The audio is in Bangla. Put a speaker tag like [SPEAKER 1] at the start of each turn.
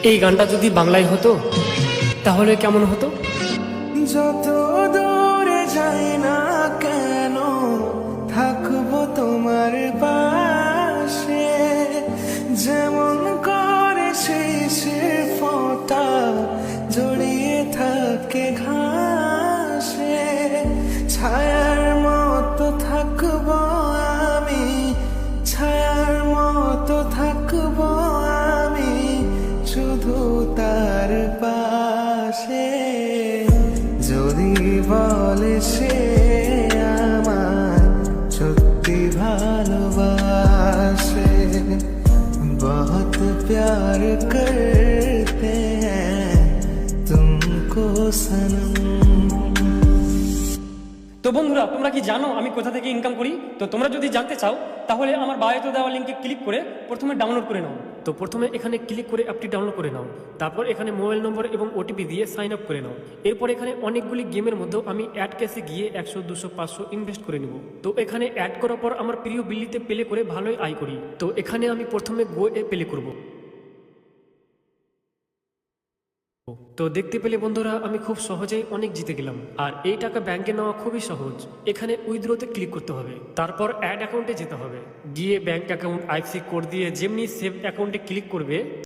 [SPEAKER 1] এই গানটা যদি বাংলায় হতো তাহলে কেমন হতো?
[SPEAKER 2] যত দূরে যাই না কেন থাকবো তোমার পাশে, যেমন করে শেষের ফোঁটা জড়িয়ে থাকে ঘাসে। ছায়ার মতো থাকবো আমি, ছায়ার মতো থাকবো আমি শুধু তার পাশে। যদি বলে সে আমার সত্যি ভালোবাসে, बहुत प्यार करते हैं तुमको सनम।
[SPEAKER 1] তো বন্ধুরা, তোমরা কি জানো আমি কোথা থেকে ইনকাম করি? তো তোমরা যদি জানতে চাও তাহলে আমার বায়োতে দেওয়া লিঙ্কে ক্লিক করে প্রথমে ডাউনলোড করে নাও। তো প্রথমে এখানে ক্লিক করে অ্যাপটি ডাউনলোড করে নাও। তারপর এখানে মোবাইল নম্বর এবং ওটিপি দিয়ে সাইন আপ করে নাও। এরপর এখানে অনেকগুলি গেমের মধ্যে আমি অ্যাড ক্যাশে গিয়ে 100, 200, 500 ইনভেস্ট করে নিব। তো এখানে অ্যাড করার পর আমার প্রিয় বিল্লিতে প্লে করে ভালোই আয় করি। তো এখানে আমি প্রথমে গো এ প্লে করব। তো দেখতে পেলে বন্ধুরা, আমি খুব সহজেই অনেক জিতে গেলাম। আর এই টাকা ব্যাংকে নেওয়া খুবই সহজ। এখানে উইথড্রোতে ক্লিক করতে হবে, তারপর অ্যাড অ্যাকাউন্টে যেতে হবে, গিয়ে ব্যাংক অ্যাকাউন্ট আইএফএসসি কোড দিয়ে যেমনি সেভ অ্যাকাউন্টে ক্লিক করবে